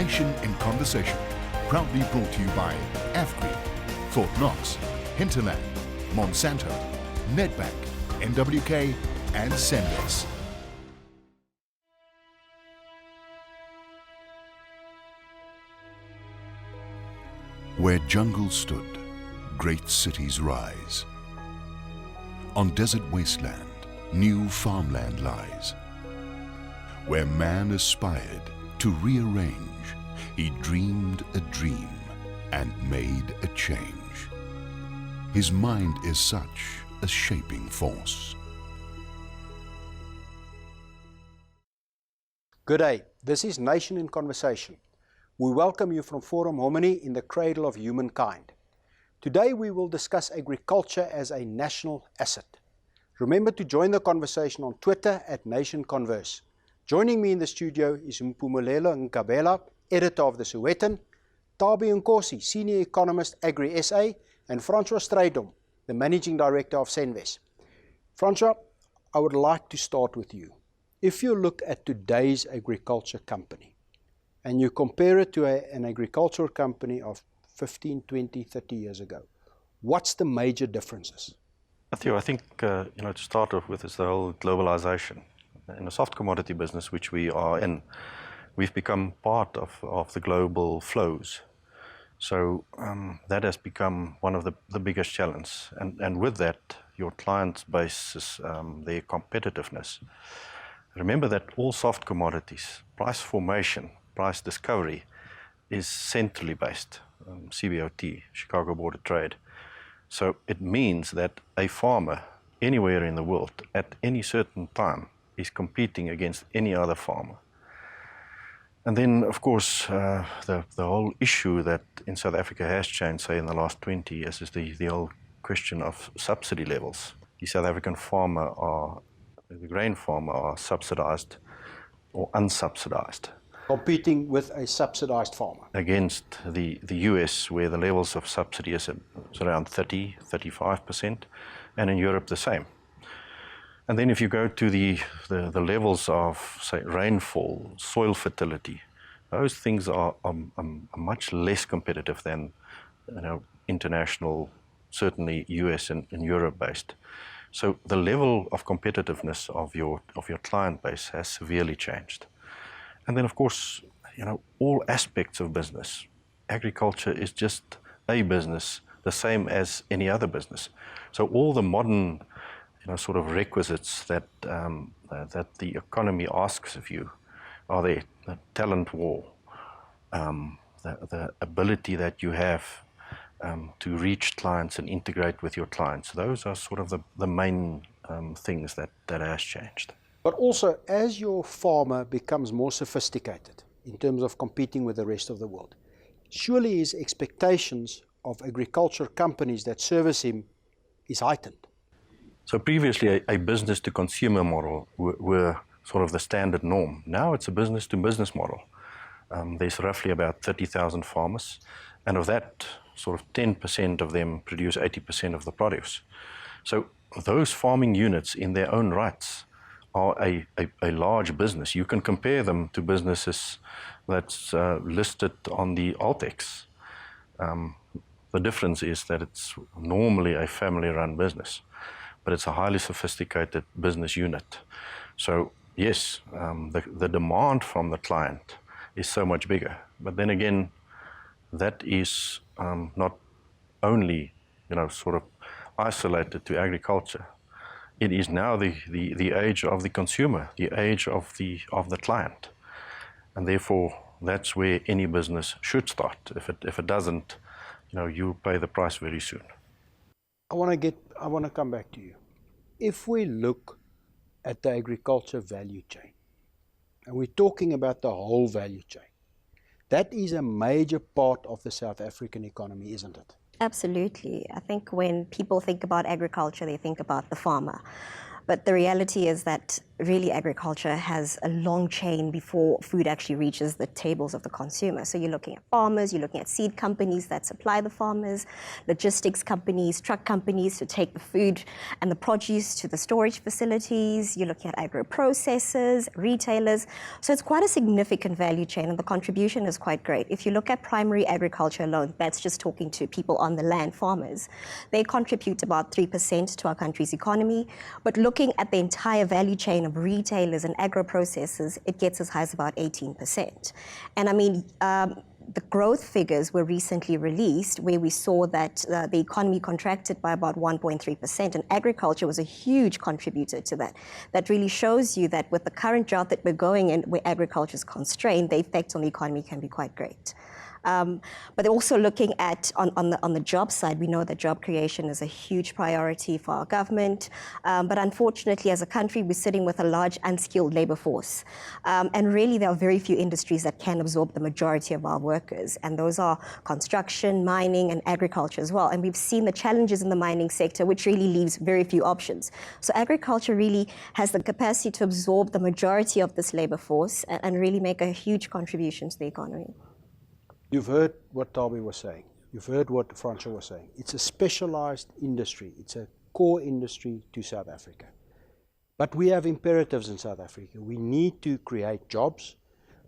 Nation in Conversation, proudly brought to you by AFGRI, Fort Knox, Hinterland, Monsanto, Nedbank, NWK and Senvis. Where jungles stood, great cities rise. On desert wasteland, new farmland lies. Where man aspired to rearrange, he dreamed a dream and made a change. His mind is such a shaping force. Good day, this is Nation in Conversation. We welcome you from Forum Homini in the cradle of humankind. Today we will discuss agriculture as a national asset. Remember to join the conversation on Twitter at Nation Converse. Joining me in the studio is Mpumelelo Nkabela, editor of the Sowetan, Tabi Nkosi, senior economist Agri-SA, and Francois Strydom, the managing director of Senvis. Francois, I would like to start with you. If you look at today's agriculture company and you compare it to an agricultural company of 15, 20, 30 years ago, what's the major differences? Matthew, I think to start off with is the whole globalization. In the soft commodity business, which we are in, we've become part of the global flows. So that has become one of the biggest challenges. And with that, your client base is their competitiveness. Remember that all soft commodities, price formation, price discovery, is centrally based, CBOT, Chicago Board of Trade. So it means that a farmer anywhere in the world at any certain time is competing against any other farmer. And then, of course, the whole issue that in South Africa has changed, say, in the last 20 years is the whole question of subsidy levels. The South African farmer the grain farmer are subsidized or unsubsidized. Competing with a subsidized farmer. Against the US, where the levels of subsidy is around 30, 35%, and in Europe the same. And then if you go to the levels of, say, rainfall, soil fertility, those things are much less competitive than international, certainly US and Europe based. So the level of competitiveness of your client base has severely changed. And then, of course, all aspects of business. Agriculture is just a business, the same as any other business. So all the modern sort of requisites that the economy asks of you are there: the talent war, the ability that you have to reach clients and integrate with your clients. Those are sort of the main things that has changed. But also, as your farmer becomes more sophisticated in terms of competing with the rest of the world, surely his expectations of agriculture companies that service him is heightened. So previously a business-to-consumer model were sort of the standard norm. Now it's a business-to-business model. There's roughly about 30,000 farmers, and of that, sort of 10% of them produce 80% of the produce. So those farming units in their own rights are a large business. You can compare them to businesses that's listed on the Altex. The difference is that it's normally a family-run business, but it's a highly sophisticated business unit. So yes, the demand from the client is so much bigger. But then again, that is not only sort of isolated to agriculture. It is now the age of the consumer, the age of the client, and therefore that's where any business should start. If it doesn't, you'll pay the price very soon. I want to come back to you. If we look at the agriculture value chain, and we're talking about the whole value chain, that is a major part of the South African economy, isn't it? Absolutely. I think when people think about agriculture, they think about the farmer. But the reality is that really agriculture has a long chain before food actually reaches the tables of the consumer. So you're looking at farmers, you're looking at seed companies that supply the farmers, logistics companies, truck companies to take the food and the produce to the storage facilities, you're looking at agro-processors, retailers. So it's quite a significant value chain, and the contribution is quite great. If you look at primary agriculture alone, that's just talking to people on the land, farmers, they contribute about 3% to our country's economy. But looking at the entire value chain of retailers and agro-processors, it gets as high as about 18%. And I mean, the growth figures were recently released where we saw that the economy contracted by about 1.3%, and agriculture was a huge contributor to that. That really shows you that with the current drought that we're going in, where agriculture is constrained, the effect on the economy can be quite great. But also looking at on the job side, we know that job creation is a huge priority for our government. But unfortunately, as a country, we're sitting with a large unskilled labor force. And really, there are very few industries that can absorb the majority of our workers. And those are construction, mining, and agriculture as well. And we've seen the challenges in the mining sector, which really leaves very few options. So agriculture really has the capacity to absorb the majority of this labor force and really make a huge contribution to the economy. You've heard what Tabi was saying. You've heard what Francois was saying. It's a specialized industry. It's a core industry to South Africa. But we have imperatives in South Africa. We need to create jobs.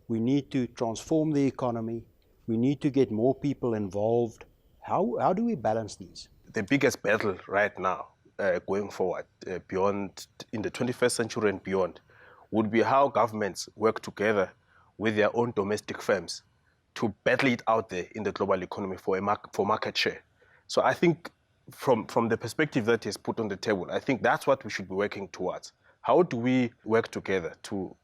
We need to transform the economy. We need to get more people involved. How do we balance these? The biggest battle right now, going forward, beyond in the 21st century and beyond, would be how governments work together with their own domestic firms to battle it out there in the global economy for market share. So I think from the perspective that is put on the table, I think that's what we should be working towards. How do we work together to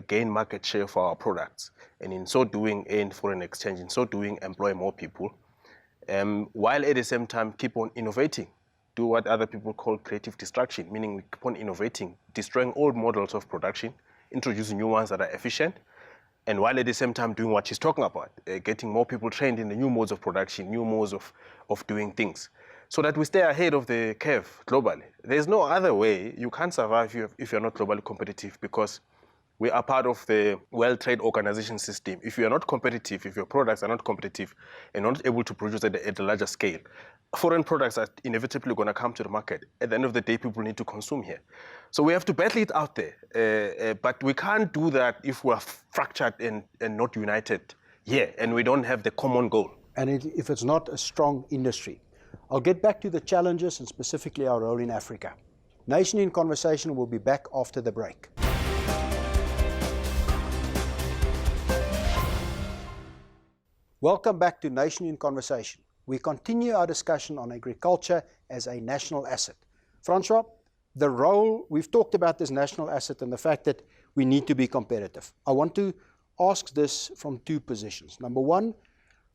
gain market share for our products, and in so doing earn foreign exchange, in so doing employ more people, while at the same time keep on innovating, do what other people call creative destruction, meaning we keep on innovating, destroying old models of production, introducing new ones that are efficient, and while at the same time doing what she's talking about, getting more people trained in the new modes of production, new modes of doing things, so that we stay ahead of the curve globally. There's no other way. You can't survive if you're not globally competitive, because we are part of the World Trade Organization system. If you are not competitive, if your products are not competitive and not able to produce at a larger scale, foreign products are inevitably going to come to the market. At the end of the day, people need to consume here. So we have to battle it out there. But we can't do that if we're fractured and not united here, and we don't have the common goal. And if it's not a strong industry. I'll get back to the challenges and specifically our role in Africa. Nation in Conversation will be back after the break. Welcome back to Nation in Conversation. We continue our discussion on agriculture as a national asset. Francois, the role, we've talked about this national asset and the fact that we need to be competitive. I want to ask this from two positions. Number one,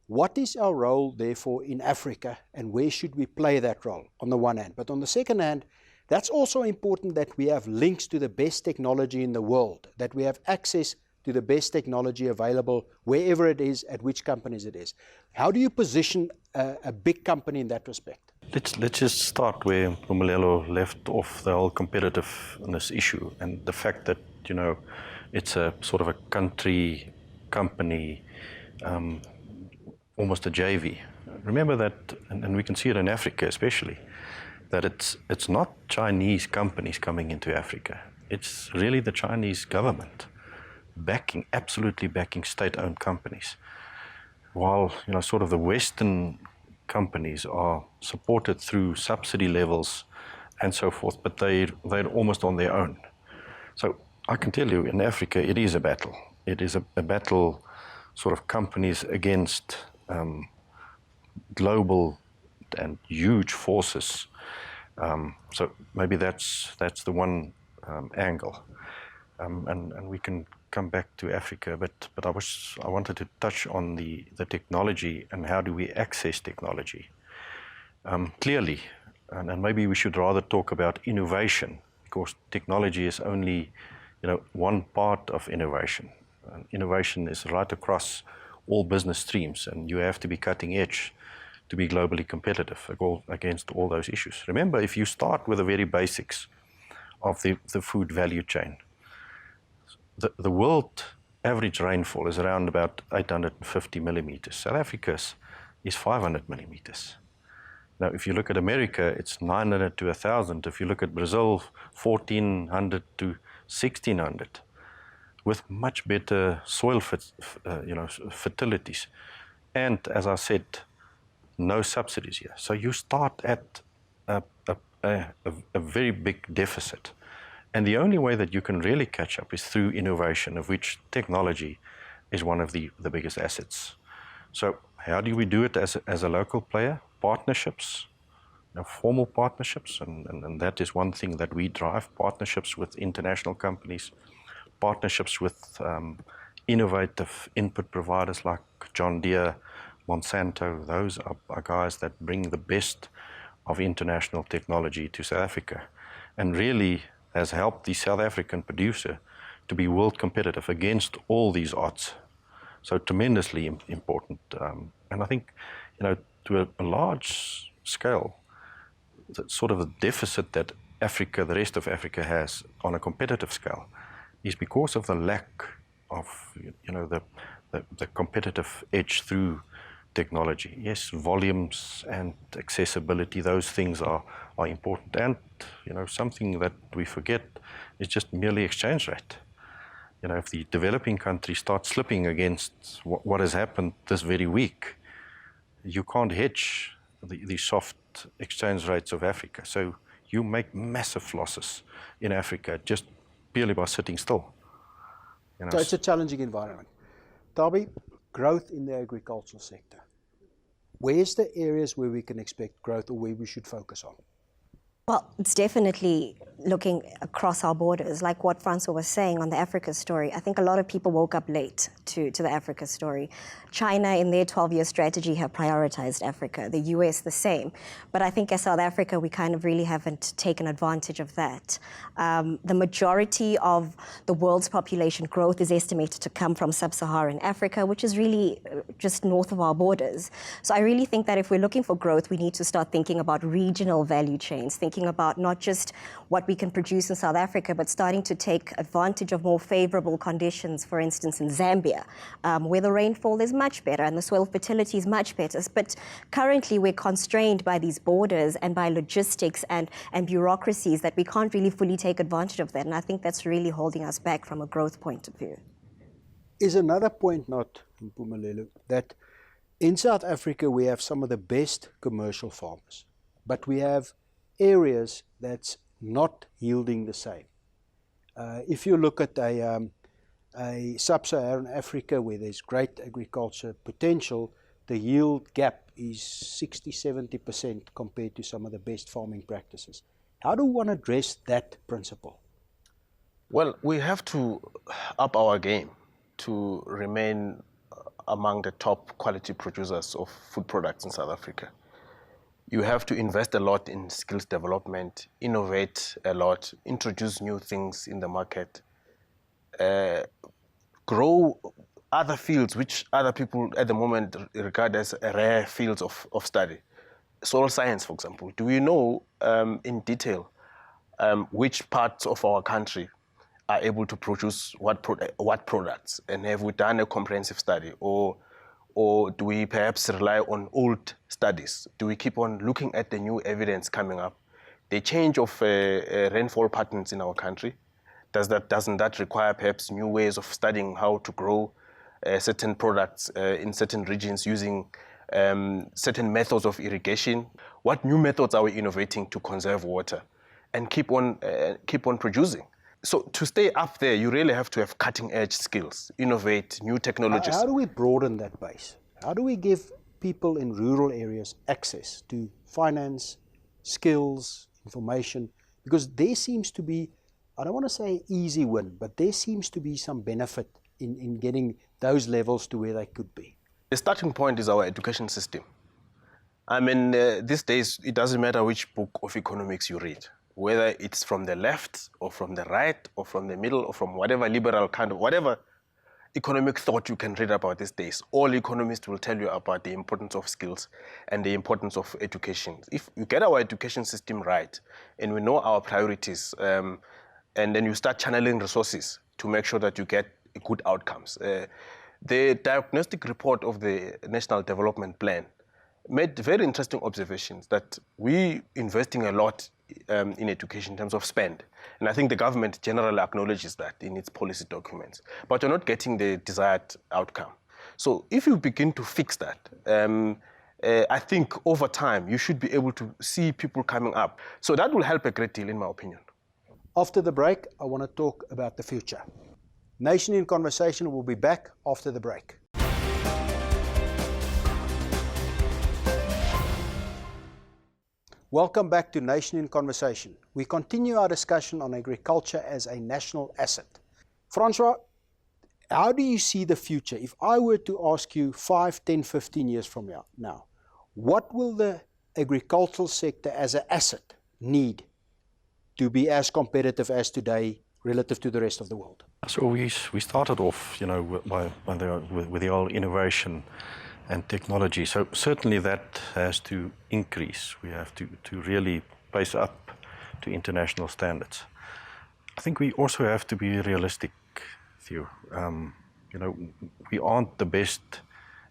what is our role, therefore, in Africa, and where should we play that role, on the one hand? But on the second hand, that's also important that we have links to the best technology in the world, that we have access to the best technology available wherever it is, at which companies it is. How do you position a big company in that respect? Let's just start where Mpumelelo left off, the whole competitiveness issue, and the fact that, you know, it's a sort of a country company, almost a JV. Remember that, and we can see it in Africa especially, that it's not Chinese companies coming into Africa. It's really the Chinese government absolutely backing state-owned companies, while, you know, sort of the Western companies are supported through subsidy levels and so forth, but they're almost on their own. So I can tell you, in Africa, it is a battle. It is a battle, sort of companies against global and huge forces. So maybe that's the one angle, and we can come back to Africa, but I wanted to touch on the technology and how do we access technology. Clearly, and maybe we should rather talk about innovation, because technology is only, you know, one part of innovation. Innovation is right across all business streams, and you have to be cutting edge to be globally competitive against all those issues. Remember, if you start with the very basics of the food value chain, the world average rainfall is around about 850 millimeters. South Africa's is 500 millimeters. Now, if you look at America, it's 900 to 1,000. If you look at Brazil, 1,400 to 1,600, with much better soil fertilities. And as I said, no subsidies here. So you start at a very big deficit. And the only way that you can really catch up is through innovation, of which technology is one of the biggest assets. So how do we do it as a local player? Partnerships, formal partnerships, and that is one thing that we drive, partnerships with international companies, partnerships with innovative input providers like John Deere, Monsanto. Those are guys that bring the best of international technology to South Africa, and really has helped the South African producer to be world competitive against all these odds. So tremendously important. And I think, to a large scale, the sort of the deficit that Africa, the rest of Africa has on a competitive scale, is because of the lack of, the competitive edge through technology. Yes, volumes and accessibility, those things are important. And, something that we forget is just merely exchange rate. If the developing countries start slipping against what has happened this very week, you can't hedge the soft exchange rates of Africa. So you make massive losses in Africa just purely by sitting still. So it's a challenging environment. Tabi, growth in the agricultural sector. Where's the areas where we can expect growth or where we should focus on? Well, it's definitely looking across our borders, like what Francois was saying on the Africa story. I think a lot of people woke up late to the Africa story. China, in their 12-year strategy, have prioritized Africa. The US, the same. But I think as South Africa, we kind of really haven't taken advantage of that. The majority of the world's population growth is estimated to come from sub-Saharan Africa, which is really just north of our borders. So I really think that if we're looking for growth, we need to start thinking about regional value chains, thinking about not just what we can produce in South Africa, but starting to take advantage of more favorable conditions, for instance, in Zambia, where the rainfall is much better and the soil fertility is much better. But currently we're constrained by these borders and by logistics and bureaucracies that we can't really fully take advantage of that. And I think that's really holding us back from a growth point of view. Is another point not, Mpumelelo, that in South Africa we have some of the best commercial farmers, but we have areas that's not yielding the same. If you look at a sub-Saharan Africa where there's great agriculture potential, the yield gap is 60–70% compared to some of the best farming practices. How do one address that principle? Well, we have to up our game to remain among the top quality producers of food products in South Africa. You have to invest a lot in skills development, innovate a lot, introduce new things in the market, grow other fields which other people at the moment regard as rare fields of study. Soil science, for example. Do we know in detail which parts of our country are able to produce what products? And have we done a comprehensive study? Or do we perhaps rely on old studies? Do we keep on looking at the new evidence coming up? The change of rainfall patterns in our country, doesn't that require perhaps new ways of studying how to grow certain products in certain regions using certain methods of irrigation? What new methods are we innovating to conserve water and keep on producing? So to stay up there, you really have to have cutting-edge skills, innovate new technologies. How do we broaden that base? How do we give people in rural areas access to finance, skills, information? Because there seems to be, I don't want to say easy win, but there seems to be some benefit in getting those levels to where they could be. The starting point is our education system. I mean, these days, it doesn't matter which book of economics you read, whether it's from the left or from the right or from the middle or from whatever liberal kind of, whatever economic thought you can read about these days, all economists will tell you about the importance of skills and the importance of education. If you get our education system right and we know our priorities, and then you start channeling resources to make sure that you get good outcomes. The diagnostic report of the National Development Plan made very interesting observations that we investing a lot in education in terms of spend. And I think the government generally acknowledges that in its policy documents, but you're not getting the desired outcome. So if you begin to fix that, I think over time you should be able to see people coming up. So that will help a great deal in my opinion. After the break, I want to talk about the future. Nation in Conversation will be back after the break. Welcome back to Nation in Conversation. We continue our discussion on agriculture as a national asset. Francois, how do you see the future? If I were to ask you 5, 10, 15 years from now, what will the agricultural sector as an asset need to be as competitive as today relative to the rest of the world? So we started off, with the whole innovation and technology. So certainly that has to increase. We have to really pace up to international standards. I think we also have to be realistic, Theo. We aren't the best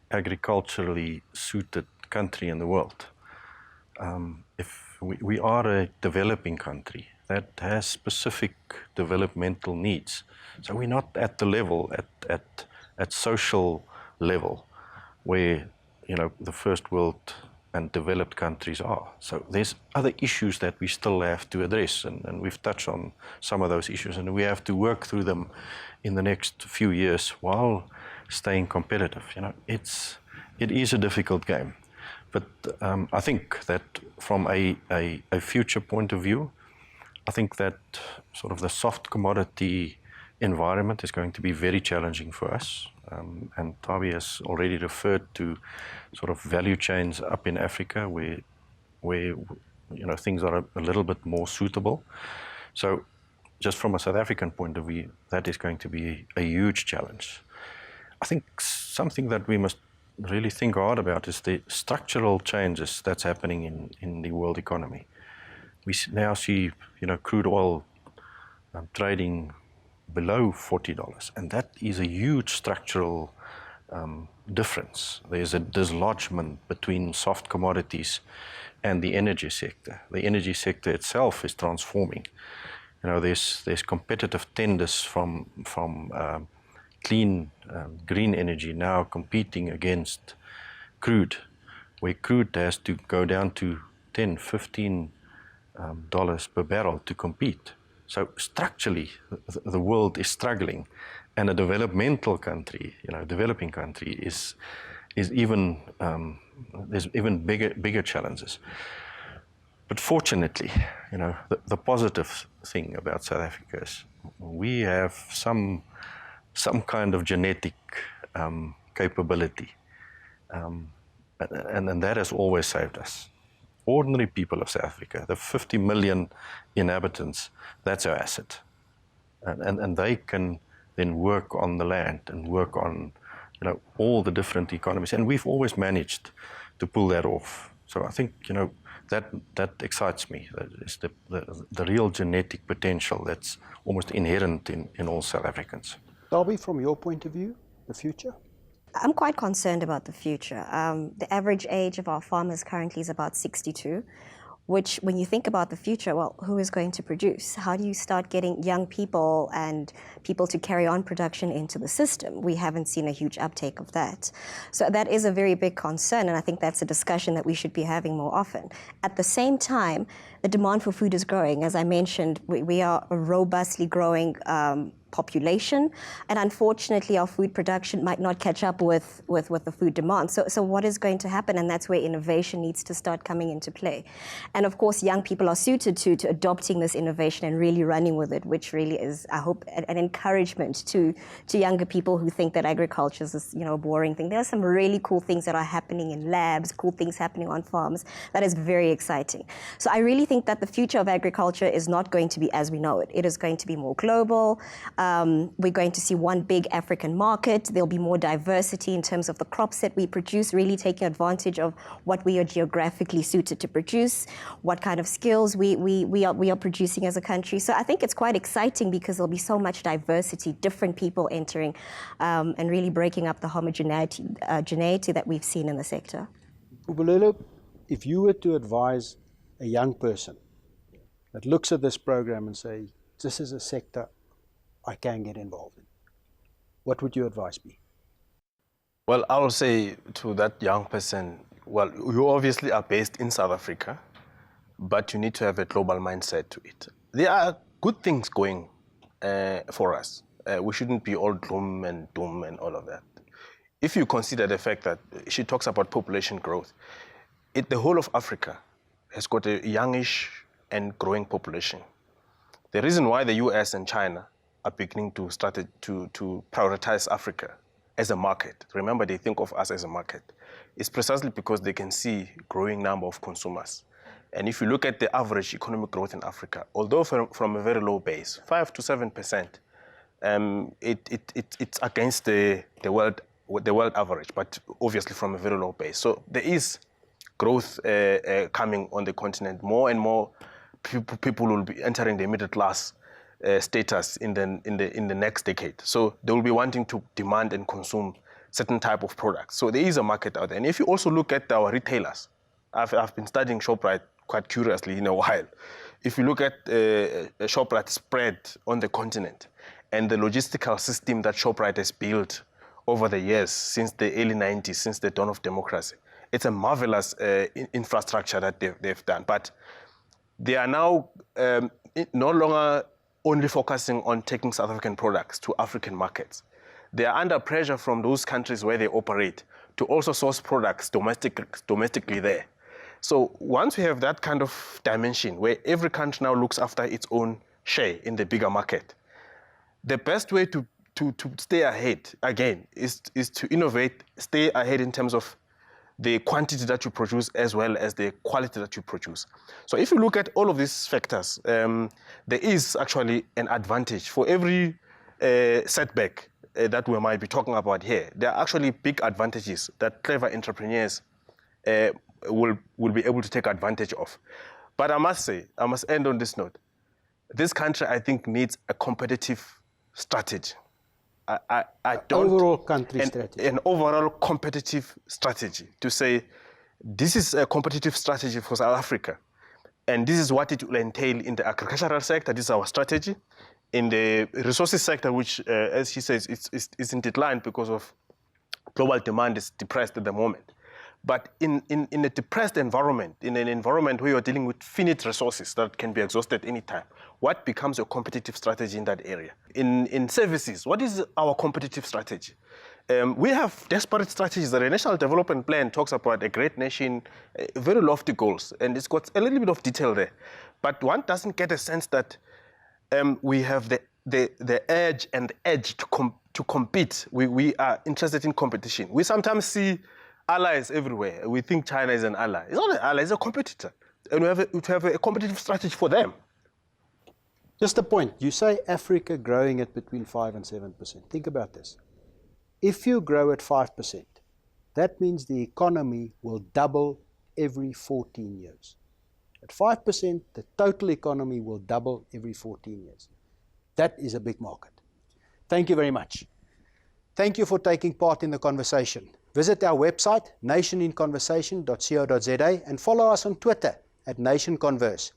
agriculturally suited country in the world. If we are a developing country that has specific developmental needs. So we're not at the level, at social level, where the first world and developed countries are. So there's other issues that we still have to address, and we've touched on some of those issues, and we have to work through them in the next few years while staying competitive. It is a difficult game, but I think that from a future point of view, I think that sort of the soft commodity environment is going to be very challenging for us. And Tabi has already referred to sort of value chains up in Africa where things are a little bit more suitable. So just from a South African point of view, that is going to be a huge challenge. I think something that we must really think hard about is the structural changes that's happening in the world economy. We now see, crude oil trading below $40, and that is a huge structural difference. There's a dislodgement between soft commodities and the energy sector. The energy sector itself is transforming. There's competitive tenders from clean green energy now competing against crude, where crude has to go down to $10, $15 per barrel to compete. So structurally, the world is struggling, and a developmental country, developing country, is even there's even bigger challenges. But fortunately, the positive thing about South Africa is we have some kind of genetic capability, and that has always saved us. Ordinary people of South Africa, the 50 million inhabitants, that's our asset. And they can then work on the land and work on all the different economies. And we've always managed to pull that off. So I think that excites me. That is the real genetic potential that's almost inherent in all South Africans. Darby, from your point of view, the future? I'm quite concerned about the future. The average age of our farmers currently is about 62, which when you think about the future, well, who is going to produce? How do you start getting young people and people to carry on production into the system? We haven't seen a huge uptake of that. So that is a very big concern, and I think that's a discussion that we should be having more often. At the same time, the demand for food is growing. As I mentioned, we are a robustly growing population, and unfortunately our food production might not catch up with the food demand. So what is going to happen? And that's where innovation needs to start coming into play. And of course young people are suited to adopting this innovation and really running with it, which really is, I hope, an encouragement to younger people who think that agriculture is a boring thing. There are some really cool things that are happening in labs, cool things happening on farms that is very exciting. So I really think think that the future of agriculture is not going to be as we know it. It is going to be more global. We're going to see one big African market. There'll be more diversity in terms of the crops that we produce, really taking advantage of what we are geographically suited to produce, what kind of skills we are producing as a country. So I think it's quite exciting because there'll be so much diversity, different people entering, and really breaking up the homogeneity that we've seen in the sector. Ubulelo, if you were to advise a young person that looks at this program and say, this is a sector I can get involved in, what would your advice be? Well, I will say to that young person, well, you obviously are based in South Africa, but you need to have a global mindset to it. There are good things going for us. We shouldn't be all gloom and doom and all of that. If you consider the fact that she talks about population growth, the whole of Africa has got a youngish and growing population. The reason why the US and China are beginning to start to prioritize Africa as a market, remember they think of us as a market, is precisely because they can see growing number of consumers. And if you look at the average economic growth in Africa, although from a very low base, 5 to 7%, it's against the world average, but obviously from a very low base. So there is growth coming on the continent. More and more people will be entering the middle class status in the next decade. So they will be wanting to demand and consume certain type of products. So there is a market out there. And if you also look at our retailers, I've been studying ShopRite quite curiously in a while. If you look at ShopRite spread on the continent and the logistical system that ShopRite has built over the years, since the early 90s, since the dawn of democracy, it's a marvelous infrastructure that they've done. But they are now no longer only focusing on taking South African products to African markets. They are under pressure from those countries where they operate to also source products domestically there. So once we have that kind of dimension where every country now looks after its own share in the bigger market, the best way to stay ahead, again, is to innovate, stay ahead in terms of the quantity that you produce as well as the quality that you produce. So if you look at all of these factors, there is actually an advantage. For every setback that we might be talking about here, there are actually big advantages that clever entrepreneurs will be able to take advantage of. But I must say, I must end on this note. This country, I think, needs a competitive strategy. Overall country strategy. An overall competitive strategy to say, this is a competitive strategy for South Africa. And this is what it will entail in the agricultural sector. This is our strategy. In the resources sector, which, as she says, is in decline because of global demand is depressed at the moment. But in a depressed environment, in an environment where you're dealing with finite resources that can be exhausted any time, what becomes your competitive strategy in that area? In services, what is our competitive strategy? We have desperate strategies. The National Development Plan talks about a great nation, very lofty goals, and it's got a little bit of detail there. But one doesn't get a sense that we have the edge to compete. We are interested in competition. We sometimes see allies everywhere. We think China is an ally. It's not an ally, it's a competitor. And we have a competitive strategy for them. Just a point. You say Africa growing at between 5 and 7%. Think about this. If you grow at 5%, that means the economy will double every 14 years. At 5%, the total economy will double every 14 years. That is a big market. Thank you very much. Thank you for taking part in the conversation. Visit our website, nationinconversation.co.za, and follow us on Twitter @NationConverse.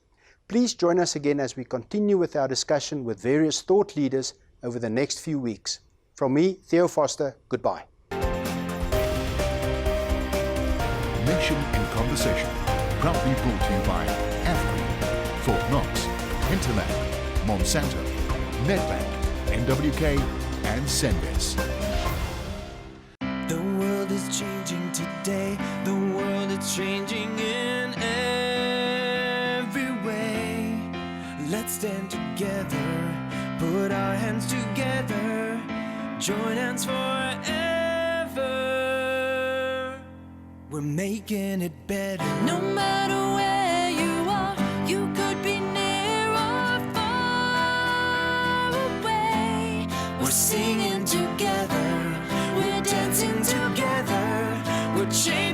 Please join us again as we continue with our discussion with various thought leaders over the next few weeks. From me, Theo Foster, goodbye. Nation in Conversation, proudly brought to you by AFGRI, Fort Knox, Hinterland, Monsanto, Nedbank, NWK, and Sendes. The world is changing today. The world is changing in every way. Let's stand together, put our hands together, join hands forever. We're making it better. No matter where you are, You could be near or far away. We're singing together, we're dancing together, we're changing.